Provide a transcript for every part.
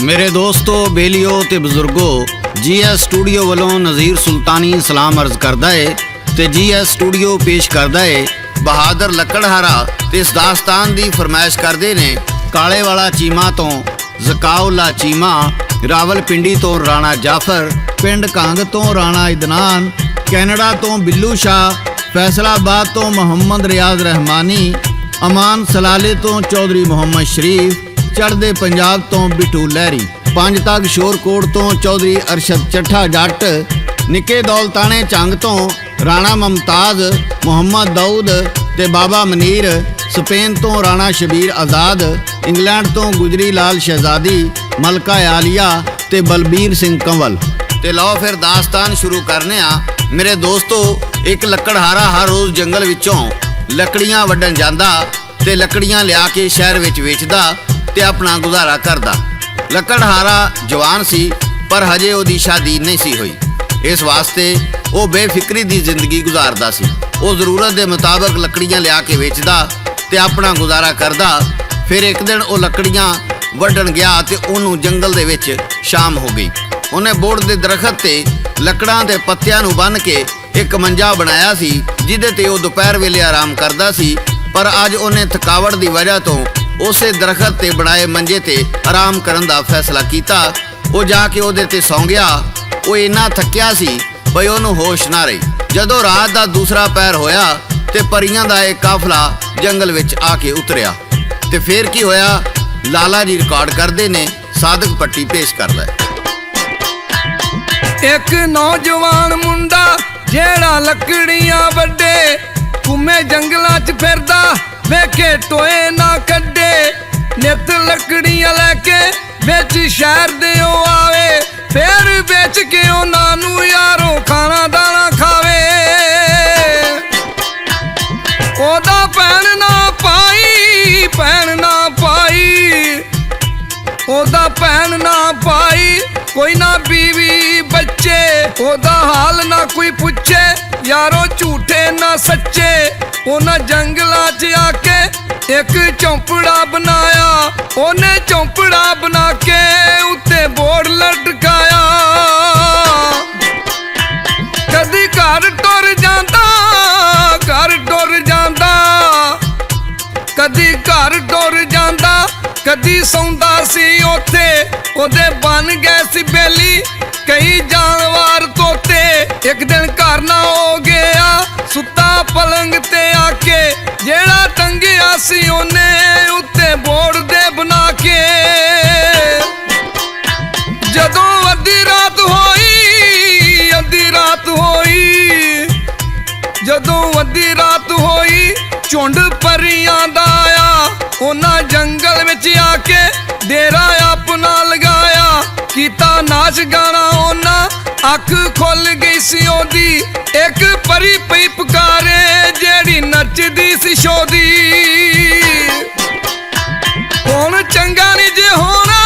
मेरे दोस्तों बेलियो ते बजुर्गो GS स्टूडियो वालों नज़ीर सुल्तानी सलाम अर्ज करदा है ते GS स्टूडियो पेश करदा है बहादुर लकड़हारा ते इस दास्तान दी फरमाइश करदे ने काले वाला चीमा तो ज़काउल्ला चीमा, रावलपिंडी तो राणा जाफर, पिंड कांग तो राणा इदनान, कैनेडा तो बिल्लू शाह, फैसलाबाद तो मोहम्मद रियाज रहमानी, अमान सलाले तो चौधरी मोहम्मद शरीफ, चढ़दे पंजाब तो बिटू लहरी, पंज तक शोरकोट तो चौधरी अरशद चट्ठा जट, निके दौलताने चंग तो राणा मुमताज़, मोहम्मद दाऊद ते बाबा मनीर, स्पेन तो राणा शबीर आज़ाद, इंग्लैंड तो गुजरी लाल शहजादी, मलका आलिया ते बलबीर सिंह कंवल। ते लो फिर दास्तान शुरू करने आ। मेरे दोस्तों, एक लकड़हारा हर रोज़ जंगल विचों लकड़ियां वड्डन जांदा ते लकड़ियां लिया के शहर विच वेचदा ते अपना गुजारा करदा। लकड़हारा जवान सी पर हजे ओदी शादी नहीं सी हुई, इस वास्ते वो बेफिक्री दी जिंदगी गुजारदा सी। वो जरूरत के मुताबिक लकड़ियां लिया के वेचदा ते अपना गुजारा करदा। फिर एक दिन वो लकड़ियां वड्डन गया ते उन्होंने जंगल दे विच शाम हो गई। उन्हें बोड़ दे दरखत ते लकड़ां दे पत्तियां नूं बन के एक मंजा बनाया सी जिहदे ते वो दोपहर वेले आराम करदा सी। पर अज उन्हें थकावट की वजह तो उसे दरखत ते बनाए मंजे ते आराम करन दा फैसला कीता। वो जाके उहदे ते सौ गया। वो इन्ना थक्या सी भई उहनूं होश ना रही। जदों रात दा दूसरा पैर होया ते परियां दा एक काफला जंगल विच आके उतरिया। ते फिर की होया, लाला जी रिकॉर्ड करदे ने, सादक पट्टी पेश करदा है। एक नौजवान मुंडा जेड़ा लकड़ियां वड्डे घूमे जंगलां च फिरदा, वेखे टोए ना कड्डे, नित लकड़ियां लैके बिच शहर दे ओ आवे, फिर बेच के उन्हां नूं यारों खाना दाना खावे। ओदा भैन ना पाई, भैन ना पाई, ओदा भैन ना पाई, कोई ना बीवी बच्चे, ओदा हाल ना कोई पुछे, यारो झूठे ना सच्चे। उन्हें जंगलां च आके एक चौंपड़ा बनाया, उन्हें चौंपड़ा बना के उत्ते बोर्ड लटकाया। कदी घर टुर जांदा, घर टुर जांदा, कदी घर टुर जांदा, कदी सौंदा सी ओथे, ओदे बन गए सी बेली कई जानवर तोते। एक दिन घर ना हो गया, सुता पलंग ते आके, जेड़ा टंगिया सी ओने उत्ते बोर्ड दे बना के। जदों अद्धी रात होई, अद्धी रात होई, जदों अद्धी रात होई, झुंड परियां दा आया, उन्हां जंगल विच आके डेरा अपना लगाया। कीता नाच गाना उन्हां, अख खुल गई सी ओदी, एक परी पई पुकारे जेड़ी नचदी सी शोदी। हुण चंगा नहीं जे होना,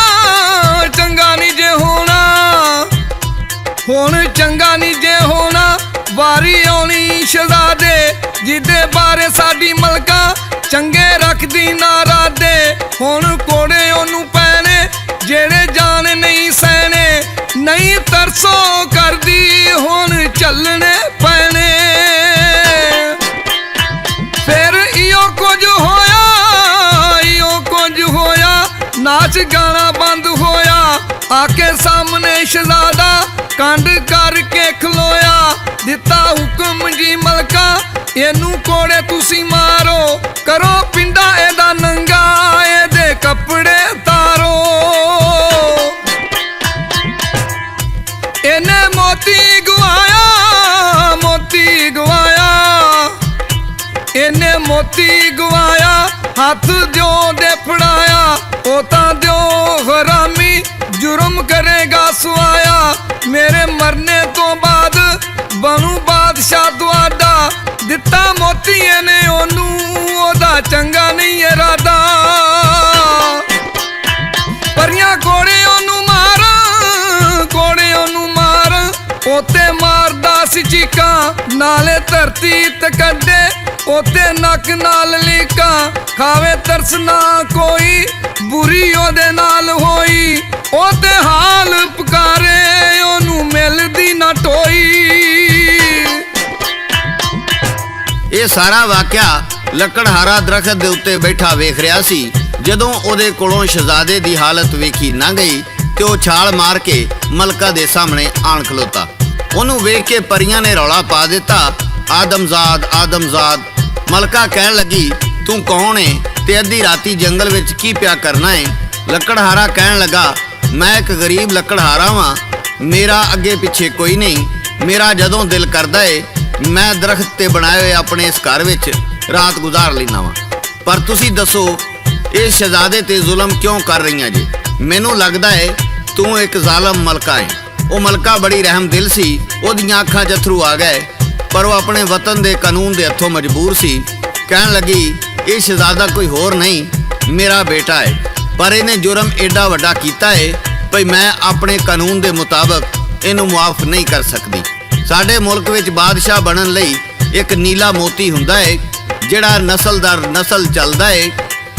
चंगा नहीं जे होना, हुण चंगा नहीं जे होना, वारी आउणी शहजादे जिदे बारे साडी मलका चंगे रखदी नारा दे। हुण कोड़े ओनू पैने जेड़े जान नहीं सहने, नहीं तरसो करदी हुण चलने पैने। फिर इहो कुछ होया, इहो कुछ होया, नाच गाना बंद होया। आके सामने शहजादा कंड करके खलोया, दिता हुक्म जी मलका एनू कोड़े तुसी मारो, करो पिंडा एदा नंगा, एदे कपड़े तारो। एने मोती गवाया, मोती गवाया, एने मोती गवाया, हाथ दो दे फड़ाया, ओता दो हरामी जुर्म करेगा सुआया। मेरे मरने तो बाद बनू बादशाह तुहाडा, दिता मोतीए ने ओनू ओदा चंगा नहीं इरादा। परियां कोड़े ओनू मार, कोड़े ओनू मार, ओते मारदा सी चीकां, नाले धरती ते कड्डे, ओते नक नाल लीकां, खावे तरस ना कोई, बुरी ओदे नाल होई, ਉਹ ਤੇ ਹਾਲ ਪੁਕਾਰੇ ਉਹਨੂੰ ਮਿਲਦੀ ਨਾ ਟੋਈ। ਇਹ ਸਾਰਾ ਵਾਕਿਆ ਲੱਕੜਹਾਰਾ ਦਰਖਤ ਦੇ ਉੱਤੇ ਬੈਠਾ ਵੇਖ ਰਿਹਾ ਸੀ। ਜਦੋਂ ਉਹਦੇ ਕੋਲੋਂ ਸ਼ਹਿਜ਼ਾਦੇ ਦੀ ਹਾਲਤ ਵੇਖੀ ਨਾ ਗਈ ਤੇ ਉਹ ਛਾਲ ਮਾਰ ਕੇ ਮਲਕਾ ਦੇ ਸਾਹਮਣੇ ਆਣ ਖਲੋਤਾ। ਉਹਨੂੰ ਵੇਖ ਕੇ ਪਰੀਆਂ ਨੇ ਰੌਲਾ ਪਾ ਦਿੱਤਾ, ਆਦਮਜ਼ਾਦ ਆਦਮਜ਼ਾਦ। ਮਲਕਾ ਕਹਿਣ ਲੱਗੀ, ਤੂੰ ਕੌਣ ਏ ਤੇ ਅੱਧੀ ਰਾਤੀ ਜੰਗਲ ਵਿੱਚ ਕੀ ਪਿਆ ਕਰਨਾ ਏ? ਲੱਕੜਹਾਰਾ ਕਹਿਣ ਲੱਗਾ, ਮੈਂ ਇੱਕ ਗਰੀਬ ਲੱਕੜਹਾਰਾ ਵਾਂ, ਮੇਰਾ ਅੱਗੇ ਪਿੱਛੇ ਕੋਈ ਨਹੀਂ। ਮੇਰਾ ਜਦੋਂ ਦਿਲ ਕਰਦਾ ਏ ਮੈਂ ਦਰਖਤ ਤੇ ਬਣਾਏ ਹੋਏ ਆਪਣੇ ਇਸ ਘਰ ਵਿੱਚ ਰਾਤ ਗੁਜ਼ਾਰ ਲੈਂਦਾ ਵਾਂ। ਪਰ ਤੁਸੀਂ ਦੱਸੋ ਇਹ ਸ਼ਹਿਜ਼ਾਦੇ ਤੇ ਜ਼ੁਲਮ ਕਿਉਂ ਕਰ ਰਹੀਆਂ ਜੀ? ਮੈਨੂੰ ਲੱਗਦਾ ਏ ਤੂੰ ਇੱਕ ਜ਼ਾਲਮ ਮਲਕਾ ਏ। ਉਹ ਮਲਕਾ ਬੜੀ ਰਹਿਮ ਦਿਲ ਸੀ, ਉਹਦੀਆਂ ਅੱਖਾਂ 'ਚ ਅਥਰੂ ਆ ਗਏ, ਪਰ ਉਹ ਆਪਣੇ ਵਤਨ ਦੇ ਕਾਨੂੰਨ ਦੇ ਹੱਥੋਂ ਮਜਬੂਰ ਸੀ। ਕਹਿਣ ਲੱਗੀ, ਇਹ ਸ਼ਹਿਜ਼ਾਦਾ ਕੋਈ ਹੋਰ ਨਹੀਂ, ਮੇਰਾ ਬੇਟਾ ਏ, ਪਰ ਇਹਨੇ ਜੁਰਮ ਐਡਾ ਵੱਡਾ ਕੀਤਾ ਏ ਭਈ ਮੈਂ ਆਪਣੇ ਕਾਨੂੰਨ ਦੇ ਮੁਤਾਬਕ ਇਹਨੂੰ ਮੁਆਫ ਨਹੀਂ ਕਰ ਸਕਦੀ। ਸਾਡੇ ਮੁਲਕ ਵਿੱਚ ਬਾਦਸ਼ਾਹ ਬਣਨ ਲਈ ਇੱਕ ਨੀਲਾ ਮੋਤੀ ਹੁੰਦਾ ਏ ਜਿਹੜਾ ਨਸਲ ਦਰ ਨਸਲ ਚੱਲਦਾ ਏ,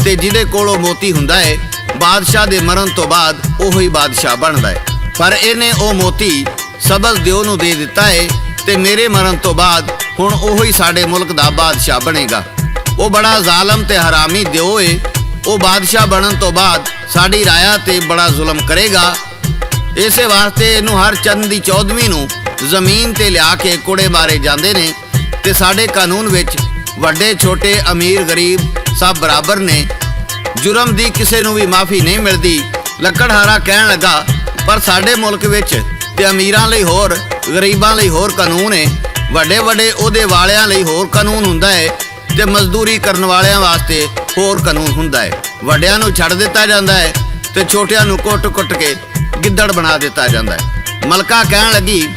ਤੇ ਜਿਹਦੇ ਕੋਲ ਉਹ ਮੋਤੀ ਹੁੰਦਾ ਏ ਬਾਦਸ਼ਾਹ ਦੇ ਮਰਨ ਤੋਂ ਬਾਅਦ ਉਹੋ ਹੀ ਬਾਦਸ਼ਾਹ ਬਣਦਾ ਏ। ਪਰ ਇਹਨੇ ਉਹ ਮੋਤੀ ਸਬਜ਼ ਦਿਓ ਨੂੰ ਦੇ ਦਿੱਤਾ ਏ ਤੇ ਮੇਰੇ ਮਰਨ ਤੋਂ ਬਾਅਦ ਹੁਣ ਉਹੋ ਹੀ ਸਾਡੇ ਮੁਲਕ ਦਾ ਬਾਦਸ਼ਾਹ ਬਣੇਗਾ। ਉਹ ਬੜਾ ਜ਼ਾਲਮ ਤੇ ਹਰਾਮੀ ਦਿਓ ਏ। ਉਹ ਬਾਦਸ਼ਾਹ ਬਣਨ ਤੋਂ ਬਾਅਦ ਸਾਡੀ ਰਾਇਆ ਤੇ ਬੜਾ ਜ਼ੁਲਮ ਕਰੇਗਾ। ਇਸੇ ਵਾਸਤੇ ਇਹਨੂੰ ਹਰ ਚੰਦ ਦੀ 14ਵੀਂ ਨੂੰ ਜ਼ਮੀਨ ਤੇ ਲਿਆ ਕੇ ਕੁੜੇ ਮਾਰੇ ਜਾਂਦੇ ਨੇ ਤੇ ਸਾਡੇ ਕਾਨੂੰਨ ਵਿੱਚ ਵੱਡੇ ਛੋਟੇ ਅਮੀਰ ਗਰੀਬ ਸਭ ਬਰਾਬਰ ਨੇ। ਜੁਰਮ ਦੀ ਕਿਸੇ ਨੂੰ ਵੀ ਮਾਫੀ ਨਹੀਂ ਮਿਲਦੀ। ਲੱਕੜਹਾਰਾ ਕਹਿਣ ਲੱਗਾ, ਪਰ ਸਾਡੇ ਮੁਲਕ ਵਿੱਚ ਤੇ ਅਮੀਰਾਂ ਲਈ ਹੋਰ ਗਰੀਬਾਂ ਲਈ ਹੋਰ ਕਾਨੂੰਨ ਹੈ। ਵੱਡੇ ਵੱਡੇ ਉਹਦੇ ਵਾਲਿਆਂ ਲਈ ਹੋਰ ਕਾਨੂੰਨ ਹੁੰਦਾ ਹੈ ਤੇ ਮਜ਼ਦੂਰੀ ਕਰਨ ਵਾਲਿਆਂ ਵਾਸਤੇ ਹੋਰ ਕਾਨੂੰਨ ਹੁੰਦਾ ਹੈ। ਵੱਡਿਆਂ ਨੂੰ ਛੱਡ ਦਿੱਤਾ ਜਾਂਦਾ ਹੈ ਤੇ ਛੋਟਿਆਂ ਨੂੰ ਕੁੱਟ-ਕੁੱਟ ਕੇ ਗਿੱਦੜ ਬਣਾ ਦਿੱਤਾ ਜਾਂਦਾ ਹੈ। ਮਲਕਾ ਕਹਿਣ ਲੱਗੀ,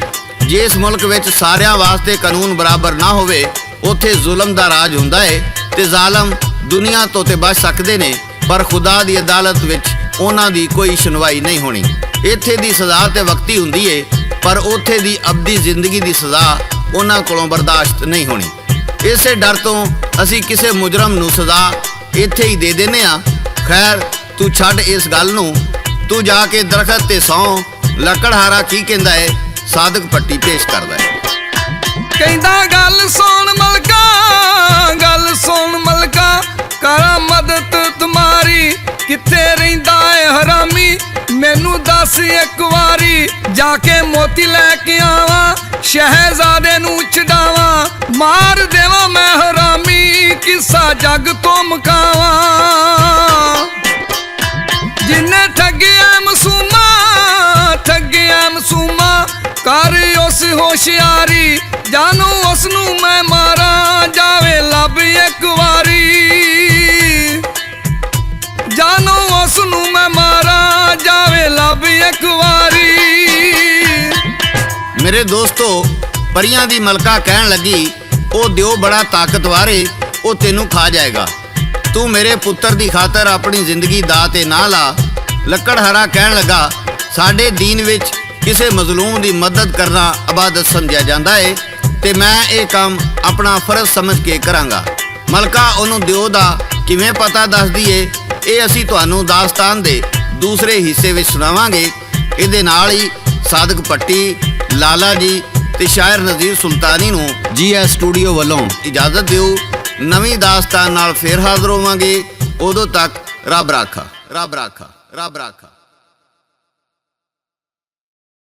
ਜੇ ਇਸ ਮੁਲਕ ਵਿੱਚ ਸਾਰਿਆਂ ਵਾਸਤੇ ਕਾਨੂੰਨ ਬਰਾਬਰ ਨਾ ਹੋਵੇ ਉੱਥੇ ਜ਼ੁਲਮ ਦਾ ਰਾਜ ਹੁੰਦਾ ਹੈ ਤੇ ਜ਼ਾਲਮ ਦੁਨੀਆ ਤੋਂ ਤੇ ਬਚ ਸਕਦੇ ਨੇ, ਪਰ ਖੁਦਾ ਦੀ ਅਦਾਲਤ ਵਿੱਚ ਉਹਨਾਂ ਦੀ ਕੋਈ ਸੁਣਵਾਈ ਨਹੀਂ ਹੋਣੀ। ਇੱਥੇ ਦੀ ਸਜ਼ਾ ਤੇ ਵਕਤੀ ਹੁੰਦੀ ਏ, ਪਰ ਉੱਥੇ ਦੀ ਅਬਦੀ ਜ਼ਿੰਦਗੀ ਦੀ ਸਜ਼ਾ ਉਹਨਾਂ ਕੋਲੋਂ ਬਰਦਾਸ਼ਤ ਨਹੀਂ ਹੋਣੀ। ਇਸੇ ਡਰ ਤੋਂ ਅਸੀਂ ਕਿਸੇ ਮੁਜਰਮ ਨੂੰ ਸਜ਼ਾ ਇੱਥੇ ਹੀ ਦੇ ਦਿੰਦੇ ਆ। ਖੈਰ ਤੂੰ ਛੱਡ ਇਸ ਗੱਲ ਨੂੰ, ਤੂੰ ਜਾ ਕੇ ਦਰਖਤ ਤੇ ਸੌਂ। ਲੱਕੜਹਾਰਾ ਕੀ ਕਹਿੰਦਾ ਏ ਸਾਦਕ ਪੱਟੀ ਪੇਸ਼ ਕਰਦਾ ਏ। ਕਹਿੰਦਾ, ਗੱਲ ਸੁਣ ਮਲਕਾ, ਗੱਲ ਸੁਣ ਮਲਕਾ, ਕਰਾਂ ਮਦਦ ਤੁਮਾਰੀ। ਕਿੱਥੇ ਰਹਿੰਦਾ ਏ ਹਰਾਮੀ, ਮੈਨੂੰ ਦੱਸ ਇੱਕ ਵਾਰੀ। ਜਾ ਕੇ ਮੋਤੀ ਲੈ ਕੇ ਆਵਾਂ, ਸ਼ਹਿਜ਼ਾਦੇ ਨੂੰ ਛਡਾਵਾਂ, ਮਾਰ ਦੇਵਾਂ ਮੈਂ ਹਰਾਮੀ, ਕਿੱਸਾ ਜੱਗ ਤੋਂ ਮੁਕਾਵਾਂ। ਜਿੰਨੇ ਠੱਗਿਆ ਮਸੂਮਾ, ਠੱਗਿਆ ਮਸੂਮਾ, ਕਰ ਉਸ ਹੋਸ਼ਿਆਰੀ, ਜਾਨੂ ਉਸ ਨੂੰ ਮੈਂ ਮਾਰਾਂ, ਜਾਵੇ ਲੱਭ ਇੱਕ ਵਾਰੀ। ਜਾਨੂ ਉਸ ਨੂੰ ਮੈਂ ਮਾਰਾਂ, ਜਾਵੇ ਲੱਭ ਇੱਕ ਵਾਰੀ। ਮੇਰੇ ਦੋਸਤੋ, ਪਰੀਆਂ ਦੀ ਮਲਕਾ ਕਹਿਣ ਲੱਗੀ, ਉਹ ਦਿਓ ਬੜਾ ਤਾਕਤਵਰ ਏ, ਉਹ ਤੈਨੂੰ ਖਾ ਜਾਏਗਾ। ਤੂੰ ਮੇਰੇ ਪੁੱਤਰ ਦੀ ਖਾਤਰ ਆਪਣੀ ਜ਼ਿੰਦਗੀ ਦਾਅ ਤੇ ਨਾ ਲਾ। ਲੱਕੜਹਾਰਾ ਕਹਿਣ ਲੱਗਾ, ਸਾਡੇ ਦੀਨ ਵਿੱਚ ਕਿਸੇ ਮਜ਼ਲੂਮ ਦੀ ਮਦਦ ਕਰਨਾ ਇਬਾਦਤ ਸਮਝਿਆ ਜਾਂਦਾ ਏ ਤੇ ਮੈਂ ਇਹ ਕੰਮ ਆਪਣਾ ਫਰਜ਼ ਸਮਝ ਕੇ ਕਰਾਂਗਾ। ਮਲਕਾ ਉਹਨੂੰ ਦਿਓ ਦਾ ਕਿਵੇਂ ਪਤਾ ਦੱਸਦੀ ਏ, ਇਹ ਅਸੀਂ ਤੁਹਾਨੂੰ ਦਾਸਤਾਨ ਦੇ ਦੂਸਰੇ ਹਿੱਸੇ ਵਿੱਚ ਸੁਣਾਵਾਂਗੇ। ਇਹਦੇ ਨਾਲ ਹੀ ਸਾਦਕ ਪੱਟੀ, ਲਾਲਾ ਜੀ ਤੇ ਸ਼ਾਇਰ ਨਜ਼ੀਰ ਸੁਲਤਾਨੀ ਨੂੰ GS ਸਟੂਡੀਓ ਵੱਲੋਂ ਇਜਾਜ਼ਤ ਦਿਓ। ਨਵੀਂ ਦਾਸਤਾਨ ਨਾਲ ਫੇਰ ਹਾਜ਼ਰ ਹੋਵਾਂਗੇ। ਉਦੋਂ ਤੱਕ ਰੱਬ ਰਾਖਾ, ਰੱਬ ਰਾਖਾ, ਰੱਬ ਰਾਖਾ।